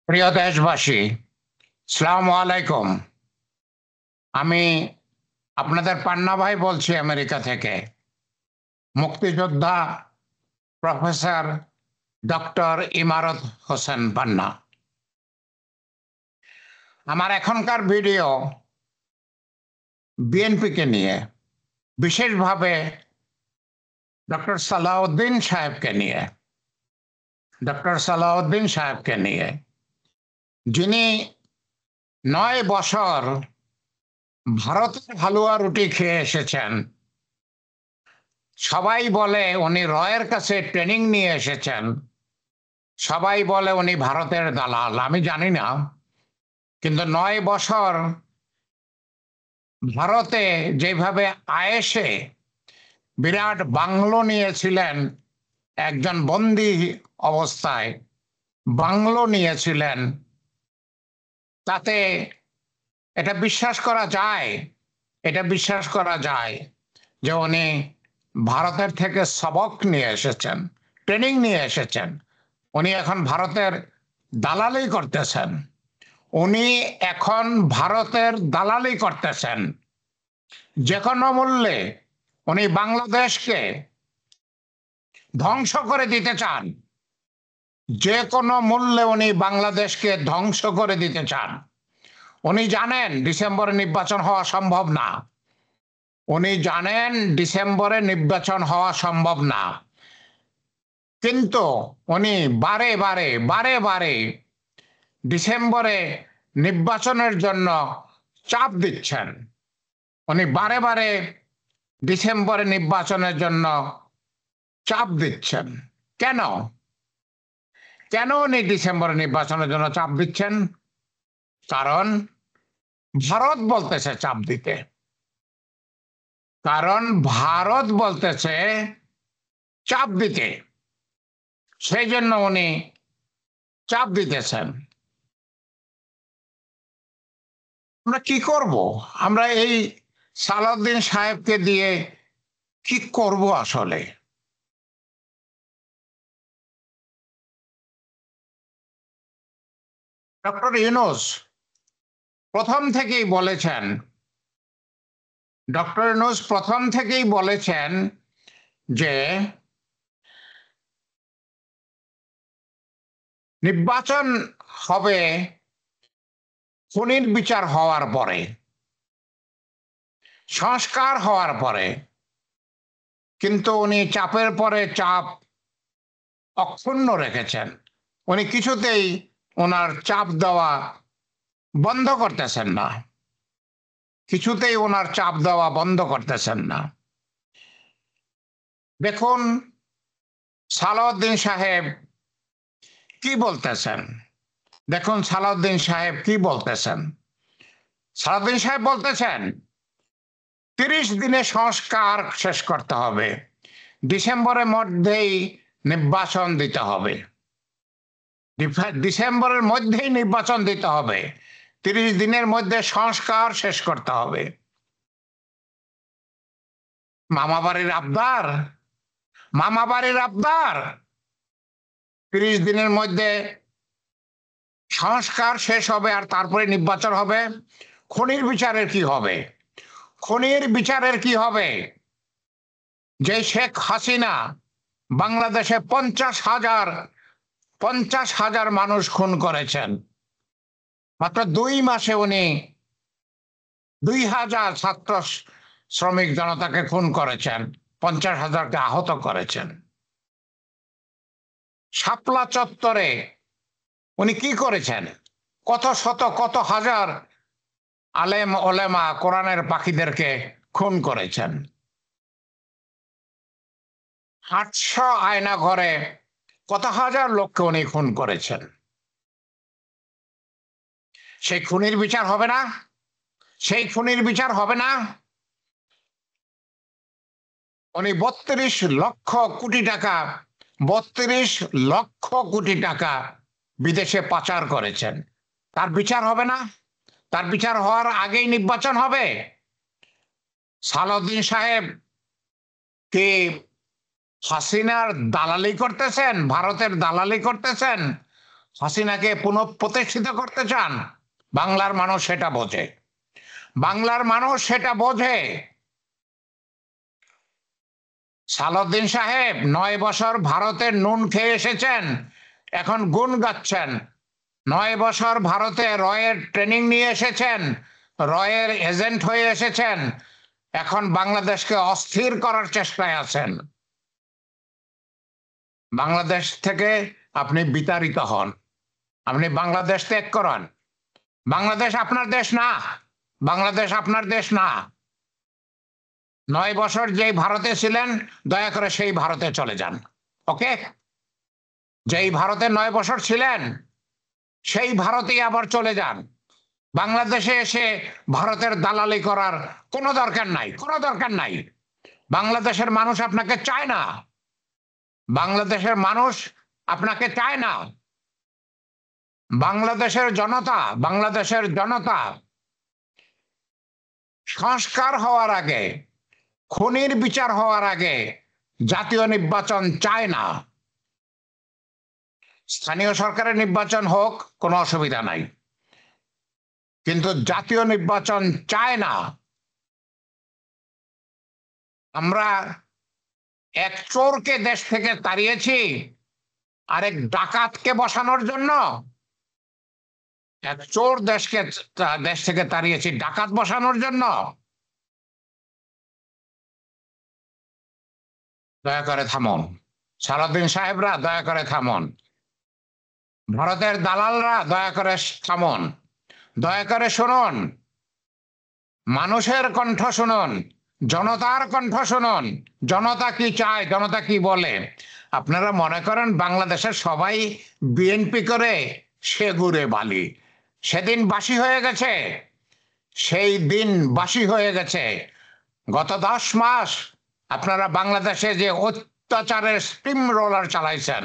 প্রিয় দেশবাসী, আসসালামু আলাইকুম। আমি আপনাদের পান্না ভাই বলছি আমেরিকা থেকে। মুক্তিযোদ্ধা প্রফেসর ডক্টর ইমারত হোসেন পান্না। আমার এখনকার ভিডিও বিএনপিকে নিয়ে, বিশেষভাবে ডক্টর সালাউদ্দিন সাহেবকে নিয়ে, যিনি 9 বছর ভারতের হালুয়া রুটি খেয়ে এসেছেন। সবাই বলে উনি রয়ের কাছে ট্রেনিং নিয়ে এসেছেন, সবাই বলে উনি ভারতের দালাল। আমি জানি না, কিন্তু 9 বছর ভারতে যেভাবে আয়েশে বিরাট বাংলো নিয়েছিলেন, একজন বন্দী অবস্থায় বাংলো নিয়েছিলেন, তাতে এটা বিশ্বাস করা যায় যে উনি ভারতের থেকে সবক নিয়ে এসেছেন, ট্রেনিং নিয়ে এসেছেন। উনি এখন ভারতের দালালি করতেছেন। যে কোনো মূল্যে উনি বাংলাদেশকে ধ্বংস করে দিতে চান। উনি জানেন ডিসেম্বরে নির্বাচন হওয়া সম্ভব না, কিন্তু উনি বারে বারে ডিসেম্বরে নির্বাচনের জন্য চাপ দিচ্ছেন। কেন উনি ডিসেম্বরে নির্বাচনের জন্য চাপ দিচ্ছেন? কারণ ভারত বলতেছে চাপ দিতে, সেই জন্য উনি চাপ দিতেছেন। আমরা কি করব? আমরা এই সালাউদ্দিন সাহেবকে দিয়ে কি করব? আসলে ডক্টর ইউনূস প্রথম থেকেই বলেছেন যে নির্বাচন হবে খুনির বিচার হওয়ার পরে, সংস্কার হওয়ার পরে। কিন্তু উনি চাপের পরে চাপ অক্ষুণ্ণ রেখেছেন। উনি কিছুতেই ওনার চাপ দেওয়া বন্ধ করতেছেন না। দেখুন সালাউদ্দিন সাহেব কি বলতেছেন। সালাউদ্দিন সাহেব বলতেছেন 30 দিনে সংস্কার শেষ করতে হবে, ডিসেম্বরের মধ্যেই নির্বাচন দিতে হবে। 30 দিনের মধ্যে সংস্কার শেষ করতে হবে। মামাবাড়ির আবদার 30 দিনের মধ্যে সংস্কার শেষ হবে আর তারপরে নির্বাচন হবে। খুনির বিচারের কি হবে? যে শেখ হাসিনা বাংলাদেশে 50,000 মানুষ খুন করেছেন, মাত্র 2 মাসে উনি 2,000 ছাত্র শ্রমিক জনতাকে খুন করেছেন, 50,000কে আহত করেছেন। শাপলা চত্বরে উনি কি করেছেন? কত হাজার আলেম ওলেমা কোরআনের পাখিদেরকে খুন করেছেন। 800 আয়না ঘরে কত হাজার লোককে উনি খুন করেছেন। সেই খুনির বিচার হবে না? উনি 32 লক্ষ কোটি টাকা বিদেশে পাচার করেছেন। তার বিচার হবে না? তার বিচার হওয়ার আগেই নির্বাচন হবে? সালাউদ্দিন সাহেব কি হাসিনার দালালি করতেছেন, ভারতের দালালি করতেছেন? হাসিনাকে পুনঃপ্রতিষ্ঠিত করতে চান? বাংলার মানুষ সেটা বোঝে, বাংলার মানুষ সেটা বোঝে। সালাউদ্দিন সাহেব 9 বছর ভারতের নুন খেয়ে এসেছেন, এখন গুণ গাচ্ছেন। 9 বছর ভারতে রয়ের ট্রেনিং নিয়ে এসেছেন, রয়ের এজেন্ট হয়ে এসেছেন, এখন বাংলাদেশকে অস্থির করার চেষ্টায় আছেন। বাংলাদেশ থেকে আপনি বিতাড়িত হন, আপনি বাংলাদেশ ত্যাগ করেন। বাংলাদেশ আপনার দেশ না, বাংলাদেশ আপনার দেশ না। 9 বছর যেই ভারতে ছিলেন, দয়া করে সেই ভারতে চলে যান। ওকে, যেই ভারতে 9 বছর ছিলেন সেই ভারতেই আবার চলে যান। বাংলাদেশে এসে ভারতের দালালি করার কোনো দরকার নাই, কোনো দরকার নাই। বাংলাদেশের মানুষ আপনাকে চায় না, বাংলাদেশের মানুষ আপনাকে চায় না। বাংলাদেশের জনতা, বাংলাদেশের জনতা সংস্কার হওয়ার আগে, খুনির বিচার হওয়ার আগে জাতীয় নির্বাচন চায় না। স্থানীয় সরকারের নির্বাচন হোক, কোনো অসুবিধা নাই, কিন্তু জাতীয় নির্বাচন চায় না। আমরা এক চোরকে দেশ থেকে তাড়িয়েছি আরেক ডাকাতকে বসানোর জন্য। এক চোর দেশ থেকে তাড়িয়েছি ডাকাত বসানোর জন্য। দয়া করে থামুন, সালাউদ্দিন সাহেবরা দয়া করে থামুন, ভারতের দালালরা দয়া করে থামুন, দয়া করে শুনুন, মানুষের কণ্ঠ শুনুন, জনতার কণ্ঠ শুনুন। জনতা কি চায়, জনতা কি বলে। আপনারা মনে করেন বাংলাদেশের সবাই বিএনপি করে, সে ঘুরে বালি। সেদিন বাসি হয়ে গেছে, সেই দিন বাসি হয়ে গেছে। গত 10 মাস আপনারা বাংলাদেশে যে অত্যাচারের স্টিম রোলার চালাইছেন,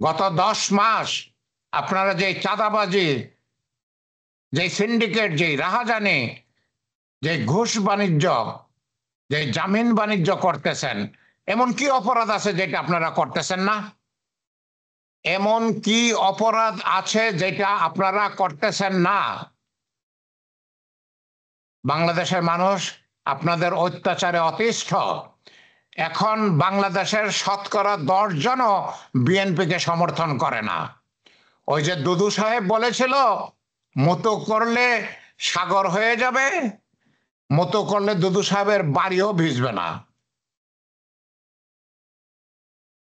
গত 10 মাস আপনারা যে চাঁদাবাজি, যে সিন্ডিকেট, যে রাহাজানি, যে ঘুষ বাণিজ্য, যে জামিন বাণিজ্য করতেছেন, এমন কি অপরাধ আছে যেটা আপনারা করতেছেন না? এমন কি অপরাধ আছে যেটা আপনারা করতেছেন না? বাংলাদেশের মানুষ আপনাদের অত্যাচারে অতিষ্ঠ। এখন বাংলাদেশের শতকরা 10 জনও বিএনপিকে সমর্থন করে না। ওই যে দুদু সাহেব বলেছিল মতো করলে সাগর হয়ে যাবে, মতো করলে দুদু সাহেবের বাড়িও ভিজবে না।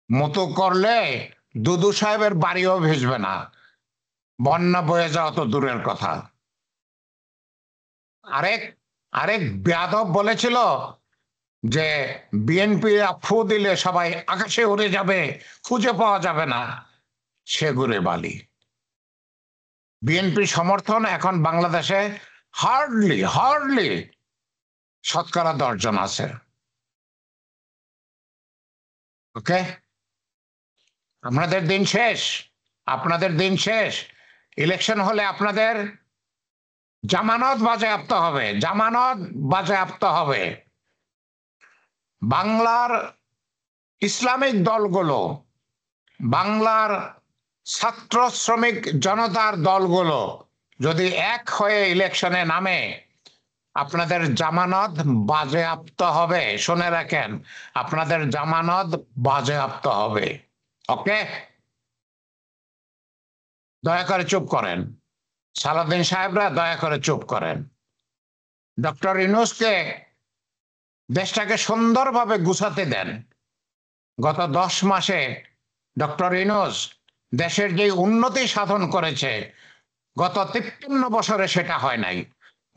মতো করলে দুদু সাহেবের বাড়িও ভিজবে না, বন্যা বয়ে যাওয়া তো দূরের কথা। আরেক আরেক বেয়াদব বলেছিল যে বিএনপি ফু দিলে সবাই আকাশে উড়ে যাবে, খুঁজে পাওয়া যাবে না, সে ঘুরে বালি। বিএনপি সমর্থন এখন বাংলাদেশে হার্ডলি শতকরা 10 জন আছে। ওকে, আপনাদের দিন শেষ, আপনাদের দিন শেষ। ইলেকশন হলে আপনাদের জামানত বাজেয়াপ্ত হবে, জামানত বাজেয়াপ্ত হবে। বাংলার ইসলামিক দলগুলো, বাংলার ছাত্র শ্রমিক জনতার দলগুলো যদি এক হয়ে ইলেকশনে নামে, আপনাদের জামানত বাজেয়াপ্ত হবে। শুনে রাখেন, আপনাদের জামানত বাজেয়াপ্ত হবে। ওকে, দয়া করে চুপ করেন, সালাউদ্দিন সাহেবরা দয়া করে চুপ করেন। ডক্টর ইউনূসকে দেশটাকে সুন্দরভাবে গুছাতে দেন। গত 10 মাসে ডক্টর ইউনূস দেশের যে উন্নতি সাধন করেছে, গত 53 বছরে সেটা হয় নাই,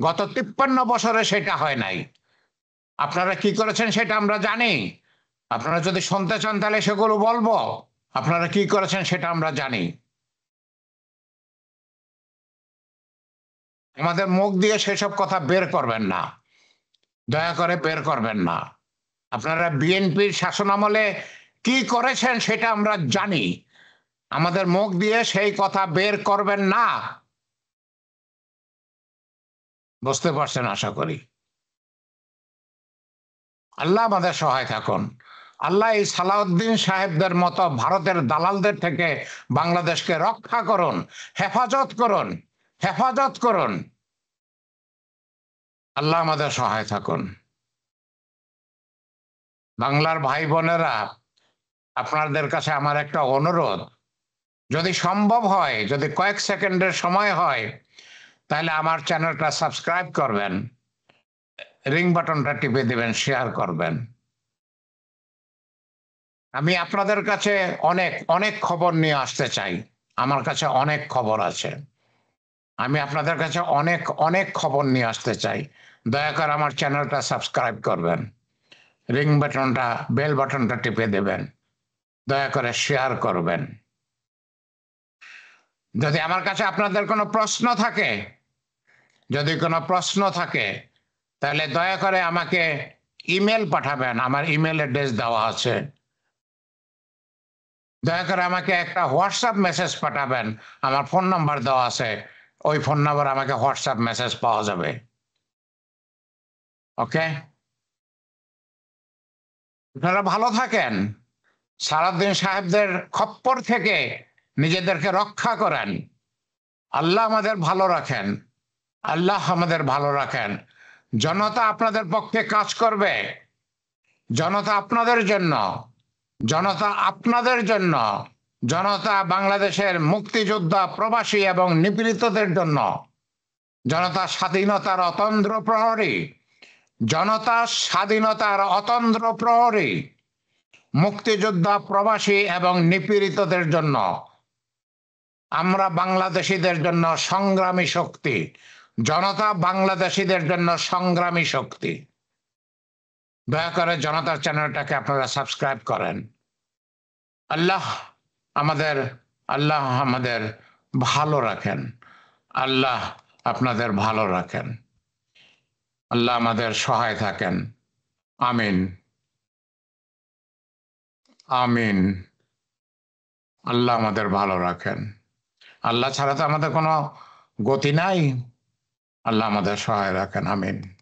গত 53 বছরে সেটা হয় নাই। আপনারা কি করেছেন সেটা আমরা জানি। আপনারা যদি শুনতে চান তাহলে সেগুলো বলবো। আপনারা কি করেছেন সেটা আমরা জানি। আমাদের মুখ দিয়ে সেসব কথা বের করবেন না, দয়া করে বের করবেন না। আপনারা বিএনপির শাসনামলে কি করেছেন সেটা আমরা জানি, আমাদের মুখ দিয়ে সেই কথা বের করবেন না। বুঝতে পারছেন আশা করি। আল্লাহ আমাদের সহায় থাকুন। আল্লাহ এই সালাউদ্দিন সাহেবদের মতো ভারতের দালালদের থেকে বাংলাদেশকে রক্ষা করুন, হেফাজত করুন, হেফাজত করুন। আল্লাহ আমাদের সহায় থাকুন। বাংলার ভাই বোনেরা, আপনাদের কাছে আমার একটা অনুরোধ, যদি সম্ভব হয়, যদি কয়েক সেকেন্ডের সময় হয়, তাহলে আমার চ্যানেলটা সাবস্ক্রাইব করবেন, রিং বাটনটা টিপে দিবেন, শেয়ার করবেন। আমি আপনাদের কাছে অনেক অনেক খবর নিয়ে আসতে চাই। আমার কাছে অনেক খবর আছে। আমি আপনাদের কাছে অনেক অনেক খবর নিয়ে আসতে চাই। দয়া করে আমার চ্যানেলটা সাবস্ক্রাইব করবেন, রিং বাটনটা, বেল বাটনটা টিপে দেবেন, দয়া করে শেয়ার করবেন। যদি আমার কাছে আপনাদের কোনো প্রশ্ন থাকে, যদি কোনো প্রশ্ন থাকে, তাহলে দয়া করে আমাকে ইমেল পাঠাবেন। আমার ইমেল অ্যাড্রেস দেওয়া আছে। দয়া করে আমাকে একটা হোয়াটসঅ্যাপ মেসেজ পাঠাবেন। আমার ফোন নাম্বার দেওয়া আছে। ওই ফোন নাম্বার আমাকে হোয়াটসঅ্যাপ মেসেজ পাওয়া যাবে। ওকে, আপনারা ভালো থাকেন। সালাউদ্দিন সাহেবদের খপ্পর থেকে নিজেদেরকে রক্ষা করেন। আল্লাহ আমাদের ভালো রাখেন। আল্লাহ আমাদের ভালো রাখেন। জনতা আপনাদের পক্ষে কাজ করবে। জনতা আপনাদের জন্য, জনতা আপনাদের জন্য, জনতা বাংলাদেশের মুক্তিযোদ্ধা, প্রবাসী এবং নিপীড়িতদের জন্য। জনতা স্বাধীনতার অতন্দ্র প্রহরী, জনতা স্বাধীনতার অতন্দ্র প্রহরী, মুক্তিযোদ্ধা, প্রবাসী এবং নিপীড়িতদের জন্য। আমরা বাংলাদেশীদের জন্য সংগ্রামী শক্তি। জনতা বাংলাদেশীদের জন্য সংগ্রামী শক্তি। দয়া করে জনতার চ্যানেলটাকে আপনারা সাবস্ক্রাইব করেন। আল্লাহ আমাদের, আল্লাহ আমাদের ভালো রাখেন। আল্লাহ আপনাদের ভালো রাখেন। আল্লাহ আমাদের সহায় থাকেন। আমিন, আমিন। আল্লাহ আমাদের ভালো রাখেন। আল্লাহ ছাড়া তো আমাদের কোনো গতি নাই। আল্লাহ আমাদের সহায় রাখেন। আমিন।